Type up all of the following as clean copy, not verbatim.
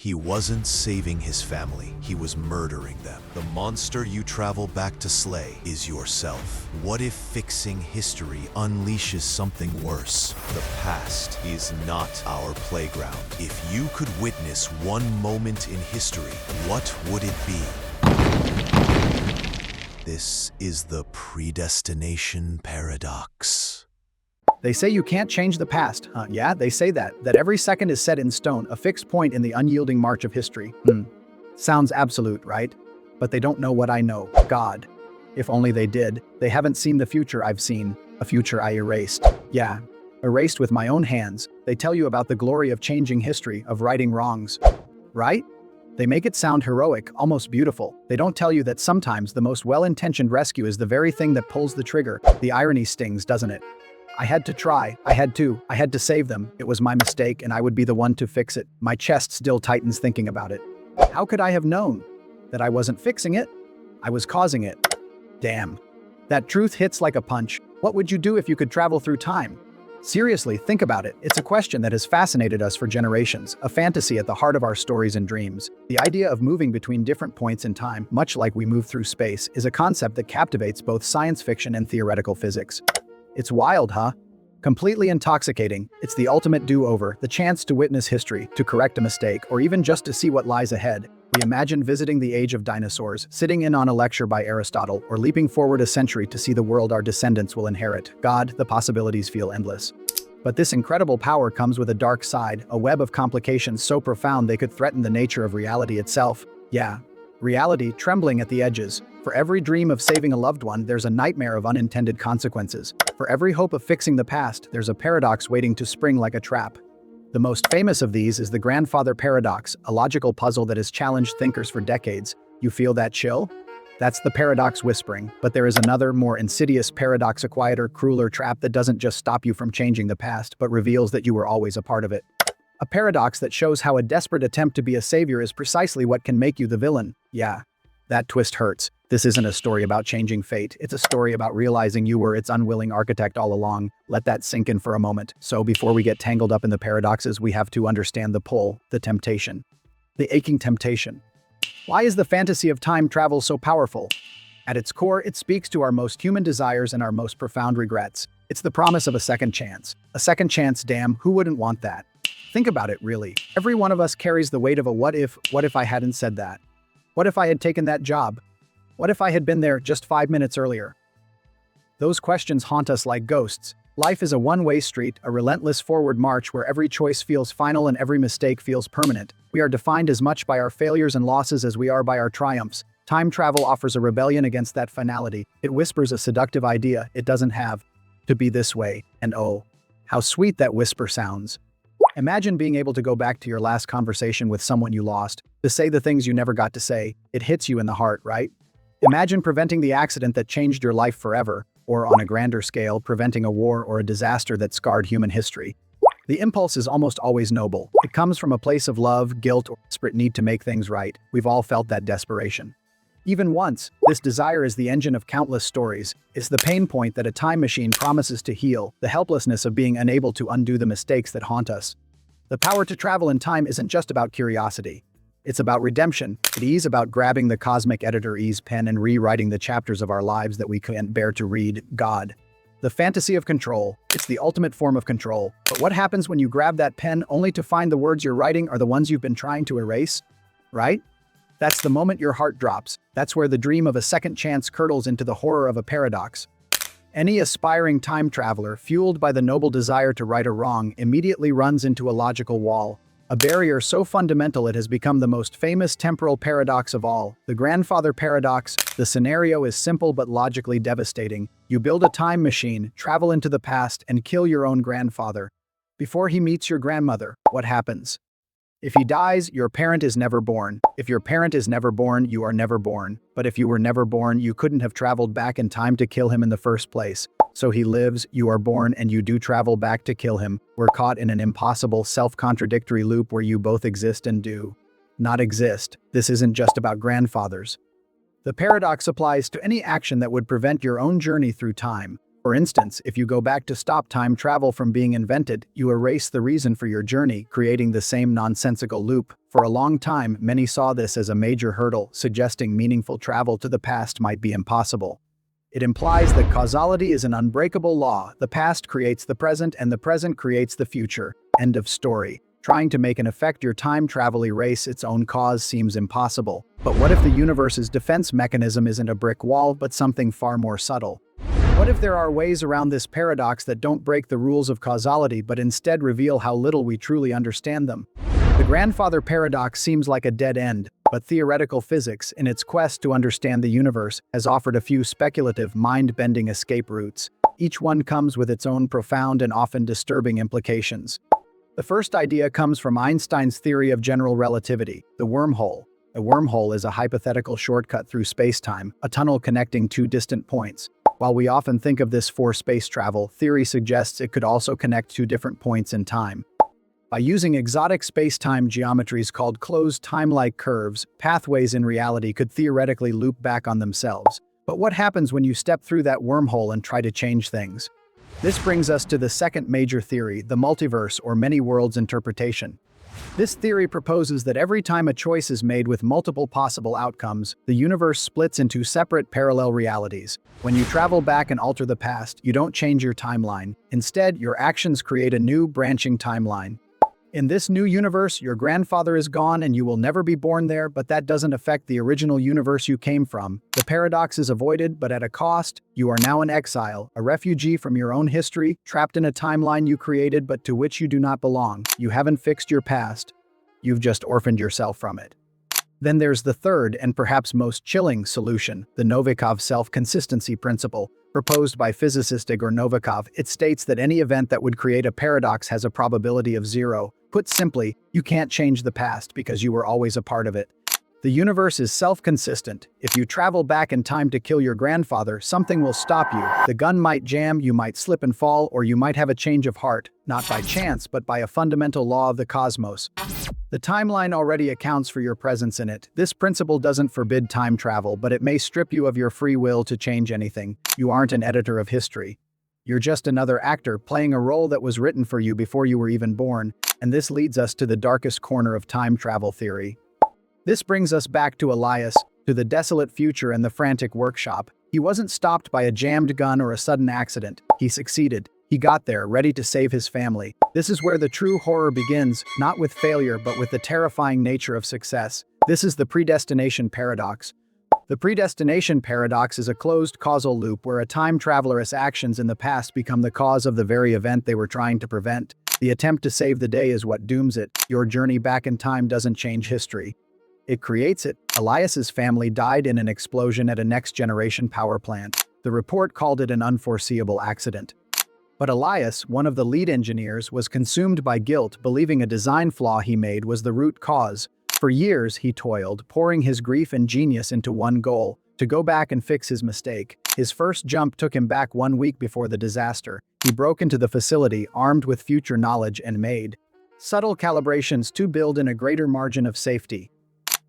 He wasn't saving his family, he was murdering them. The monster you travel back to slay is yourself. What if fixing history unleashes something worse? The past is not our playground. If you could witness one moment in history, what would it be? This is the Predestination Paradox. They say you can't change the past. Yeah, they say that every second is set in stone, a fixed point in the unyielding march of history. Sounds absolute, right? But they don't know what I know. God. If only they did. They haven't seen the future I've seen, a future I erased. Yeah, erased with my own hands. They tell you about the glory of changing history, of righting wrongs. Right? They make it sound heroic, almost beautiful. They don't tell you that sometimes the most well-intentioned rescue is the very thing that pulls the trigger. The irony stings, doesn't it? I had to try. I had to save them. It was my mistake, and I would be the one to fix it. My chest still tightens thinking about it. How could I have known that I wasn't fixing it? I was causing it. Damn. That truth hits like a punch. What would you do if you could travel through time? Seriously, think about it. It's a question that has fascinated us for generations, a fantasy at the heart of our stories and dreams. The idea of moving between different points in time, much like we move through space, is a concept that captivates both science fiction and theoretical physics. It's wild, huh? Completely intoxicating. It's the ultimate do-over, the chance to witness history, to correct a mistake, or even just to see what lies ahead. We imagine visiting the age of dinosaurs, sitting in on a lecture by Aristotle, or leaping forward a century to see the world our descendants will inherit. God, the possibilities feel endless. But this incredible power comes with a dark side, a web of complications so profound they could threaten the nature of reality itself. Yeah, reality trembling at the edges. For every dream of saving a loved one, there's a nightmare of unintended consequences. For every hope of fixing the past, there's a paradox waiting to spring like a trap. The most famous of these is the grandfather paradox, a logical puzzle that has challenged thinkers for decades. You feel that chill? That's the paradox whispering, but there is another, more insidious paradox, a quieter, crueler trap that doesn't just stop you from changing the past, but reveals that you were always a part of it. A paradox that shows how a desperate attempt to be a savior is precisely what can make you the villain. Yeah, that twist hurts. This isn't a story about changing fate. It's a story about realizing you were its unwilling architect all along. Let that sink in for a moment. So before we get tangled up in the paradoxes, we have to understand the pull, the temptation. The aching temptation. Why is the fantasy of time travel so powerful? At its core, it speaks to our most human desires and our most profound regrets. It's the promise of a second chance. A second chance, damn, who wouldn't want that? Think about it, really. Every one of us carries the weight of a what if I hadn't said that? What if I had taken that job? What if I had been there just 5 minutes earlier? Those questions haunt us like ghosts. Life is a one-way street, a relentless forward march where every choice feels final and every mistake feels permanent. We are defined as much by our failures and losses as we are by our triumphs. Time travel offers a rebellion against that finality. It whispers a seductive idea. It doesn't have to be this way. And oh, how sweet that whisper sounds. Imagine being able to go back to your last conversation with someone you lost, to say the things you never got to say. It hits you in the heart, right? Imagine preventing the accident that changed your life forever, or on a grander scale, preventing a war or a disaster that scarred human history. The impulse is almost always noble. It comes from a place of love, guilt, or desperate need to make things right. We've all felt that desperation. Even once, this desire is the engine of countless stories. It's the pain point that a time machine promises to heal, the helplessness of being unable to undo the mistakes that haunt us. The power to travel in time isn't just about curiosity. It's about redemption. It is about grabbing the cosmic editor E's pen and rewriting the chapters of our lives that we can't bear to read. God. The fantasy of control. It's the ultimate form of control. But what happens when you grab that pen only to find the words you're writing are the ones you've been trying to erase? Right? That's the moment your heart drops. That's where the dream of a second chance curdles into the horror of a paradox. Any aspiring time traveler, fueled by the noble desire to right a wrong, immediately runs into a logical wall. A barrier so fundamental it has become the most famous temporal paradox of all, the grandfather paradox. The scenario is simple but logically devastating. You build a time machine, travel into the past, and kill your own grandfather. Before he meets your grandmother, what happens? If he dies, your parent is never born. If your parent is never born, you are never born. But if you were never born, you couldn't have traveled back in time to kill him in the first place. So he lives, you are born, and you do travel back to kill him. We're caught in an impossible, self-contradictory loop where you both exist and do not exist. This isn't just about grandfathers. The paradox applies to any action that would prevent your own journey through time. For instance, if you go back to stop time travel from being invented, you erase the reason for your journey, creating the same nonsensical loop. For a long time, many saw this as a major hurdle, suggesting meaningful travel to the past might be impossible. It implies that causality is an unbreakable law. The past creates the present, and the present creates the future. End of story. Trying to make an effect your time travel erase its own cause seems impossible. But what if the universe's defense mechanism isn't a brick wall, but something far more subtle? What if there are ways around this paradox that don't break the rules of causality, but instead reveal how little we truly understand them? The grandfather paradox seems like a dead end, but theoretical physics, in its quest to understand the universe, has offered a few speculative, mind-bending escape routes. Each one comes with its own profound and often disturbing implications. The first idea comes from Einstein's theory of general relativity, the wormhole. A wormhole is a hypothetical shortcut through space-time, a tunnel connecting two distant points. While we often think of this for space travel, theory suggests it could also connect two different points in time. By using exotic space-time geometries called closed time-like curves, pathways in reality could theoretically loop back on themselves. But what happens when you step through that wormhole and try to change things? This brings us to the second major theory, the multiverse or many worlds interpretation. This theory proposes that every time a choice is made with multiple possible outcomes, the universe splits into separate parallel realities. When you travel back and alter the past, you don't change your timeline. Instead, your actions create a new, branching timeline. In this new universe, your grandfather is gone and you will never be born there, but that doesn't affect the original universe you came from. The paradox is avoided, but at a cost. You are now an exile, a refugee from your own history, trapped in a timeline you created but to which you do not belong. You haven't fixed your past. You've just orphaned yourself from it. Then there's the third and perhaps most chilling solution, the Novikov self-consistency principle. Proposed by physicist Igor Novikov, it states that any event that would create a paradox has a probability of zero. Put simply, you can't change the past because you were always a part of it. The universe is self-consistent. If you travel back in time to kill your grandfather, something will stop you. The gun might jam, you might slip and fall, or you might have a change of heart, not by chance, but by a fundamental law of the cosmos. The timeline already accounts for your presence in it. This principle doesn't forbid time travel, but it may strip you of your free will to change anything. You aren't an editor of history. You're just another actor playing a role that was written for you before you were even born. And this leads us to the darkest corner of time travel theory. This brings us back to Elias, to the desolate future and the frantic workshop. He wasn't stopped by a jammed gun or a sudden accident. He succeeded. He got there, ready to save his family. This is where the true horror begins, not with failure, but with the terrifying nature of success. This is the predestination paradox. The predestination paradox is a closed causal loop where a time traveler's actions in the past become the cause of the very event they were trying to prevent. The attempt to save the day is what dooms it. Your journey back in time doesn't change history. It creates it. Elias's family died in an explosion at a next-generation power plant. The report called it an unforeseeable accident. But Elias, one of the lead engineers, was consumed by guilt, believing a design flaw he made was the root cause. For years, he toiled, pouring his grief and genius into one goal: to go back and fix his mistake. His first jump took him back 1 week before the disaster. He broke into the facility, armed with future knowledge, and made subtle calibrations to build in a greater margin of safety.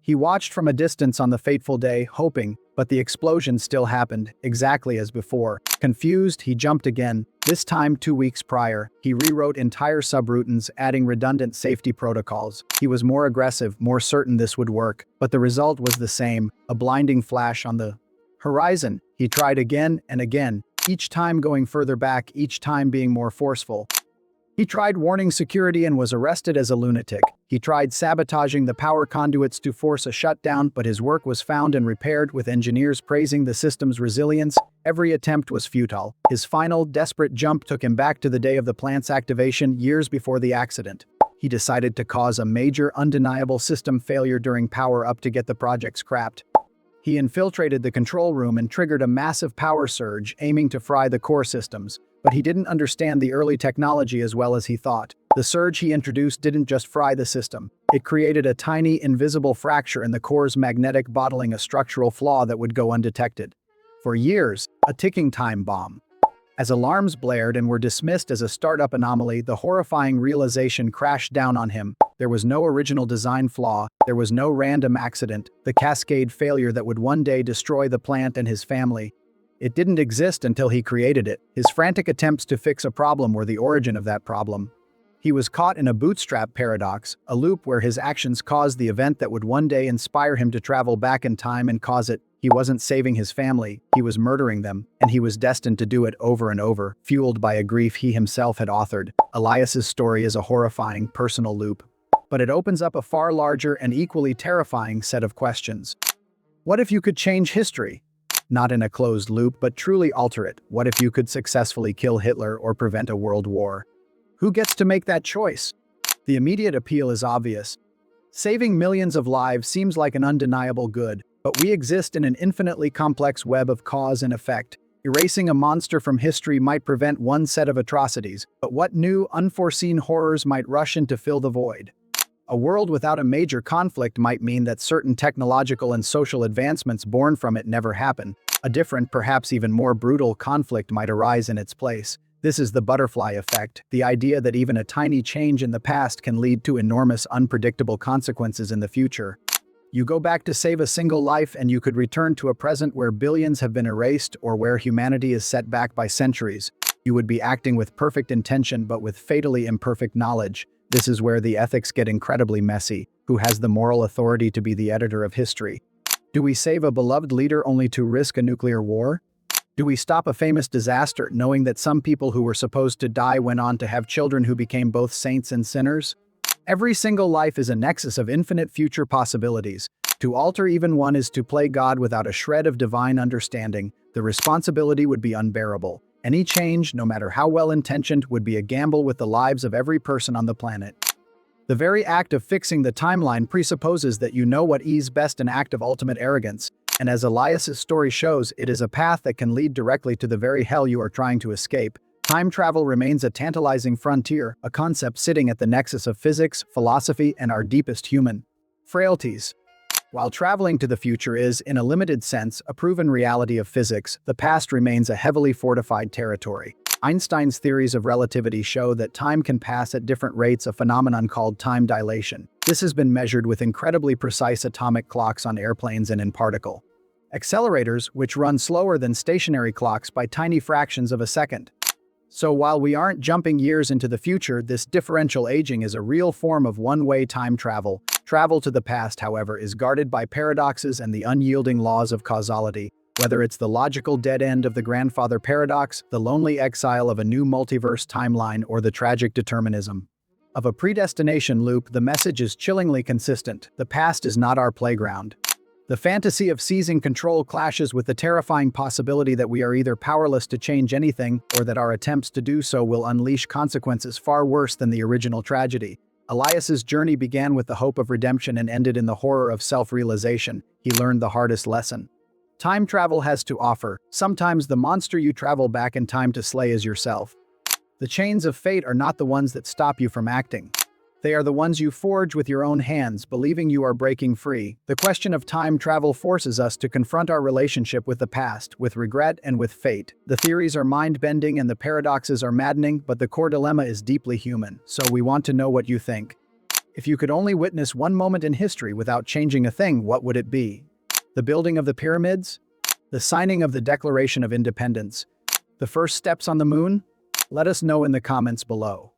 He watched from a distance on the fateful day, hoping, but the explosion still happened, exactly as before. Confused, he jumped again. This time 2 weeks prior, he rewrote entire subroutines, adding redundant safety protocols. He was more aggressive, more certain this would work, but the result was the same, a blinding flash on the horizon. He tried again and again, each time going further back, each time being more forceful. He tried warning security and was arrested as a lunatic. He tried sabotaging the power conduits to force a shutdown, but his work was found and repaired, with engineers praising the system's resilience. Every attempt was futile. His final, desperate jump took him back to the day of the plant's activation, years before the accident. He decided to cause a major, undeniable system failure during power-up to get the project scrapped. He infiltrated the control room and triggered a massive power surge, aiming to fry the core systems. But he didn't understand the early technology as well as he thought. The surge he introduced didn't just fry the system. It created a tiny, invisible fracture in the core's magnetic, bottling a structural flaw that would go undetected. For years, a ticking time bomb. As alarms blared and were dismissed as a startup anomaly, the horrifying realization crashed down on him. There was no original design flaw, there was no random accident, the cascade failure that would one day destroy the plant and his family. It didn't exist until he created it. His frantic attempts to fix a problem were the origin of that problem. He was caught in a bootstrap paradox, a loop where his actions caused the event that would one day inspire him to travel back in time and cause it. He wasn't saving his family, he was murdering them, and he was destined to do it over and over, fueled by a grief he himself had authored. Elias's story is a horrifying, personal loop, but it opens up a far larger and equally terrifying set of questions. What if you could change history? Not in a closed loop, but truly alter it. What if you could successfully kill Hitler or prevent a world war? Who gets to make that choice? The immediate appeal is obvious. Saving millions of lives seems like an undeniable good, but we exist in an infinitely complex web of cause and effect. Erasing a monster from history might prevent one set of atrocities, but what new, unforeseen horrors might rush in to fill the void? A world without a major conflict might mean that certain technological and social advancements born from it never happen. A different, perhaps even more brutal conflict might arise in its place. This is the butterfly effect, the idea that even a tiny change in the past can lead to enormous, unpredictable consequences in the future. You go back to save a single life and you could return to a present where billions have been erased or where humanity is set back by centuries. You would be acting with perfect intention but with fatally imperfect knowledge. This is where the ethics get incredibly messy. Who has the moral authority to be the editor of history? Do we save a beloved leader only to risk a nuclear war? Do we stop a famous disaster knowing that some people who were supposed to die went on to have children who became both saints and sinners? Every single life is a nexus of infinite future possibilities. To alter even one is to play God without a shred of divine understanding. The responsibility would be unbearable. Any change, no matter how well-intentioned, would be a gamble with the lives of every person on the planet. The very act of fixing the timeline presupposes that you know what is best, an act of ultimate arrogance. And as Elias's story shows, it is a path that can lead directly to the very hell you are trying to escape. Time travel remains a tantalizing frontier, a concept sitting at the nexus of physics, philosophy, and our deepest human frailties. While traveling to the future is, in a limited sense, a proven reality of physics, the past remains a heavily fortified territory. Einstein's theories of relativity show that time can pass at different rates, a phenomenon called time dilation. This has been measured with incredibly precise atomic clocks on airplanes and in particle accelerators, which run slower than stationary clocks by tiny fractions of a second. So while we aren't jumping years into the future, this differential aging is a real form of one-way time travel. Travel to the past, however, is guarded by paradoxes and the unyielding laws of causality. Whether it's the logical dead end of the grandfather paradox, the lonely exile of a new multiverse timeline, or the tragic determinism of a predestination loop, the message is chillingly consistent. The past is not our playground. The fantasy of seizing control clashes with the terrifying possibility that we are either powerless to change anything or that our attempts to do so will unleash consequences far worse than the original tragedy. Elias's journey began with the hope of redemption and ended in the horror of self-realization. He learned the hardest lesson time travel has to offer. Sometimes the monster you travel back in time to slay is yourself. The chains of fate are not the ones that stop you from acting. They are the ones you forge with your own hands, believing you are breaking free. The question of time travel forces us to confront our relationship with the past, with regret and with fate. The theories are mind-bending and the paradoxes are maddening, but the core dilemma is deeply human, so we want to know what you think. If you could only witness one moment in history without changing a thing, what would it be? The building of the pyramids? The signing of the Declaration of Independence? The first steps on the moon? Let us know in the comments below.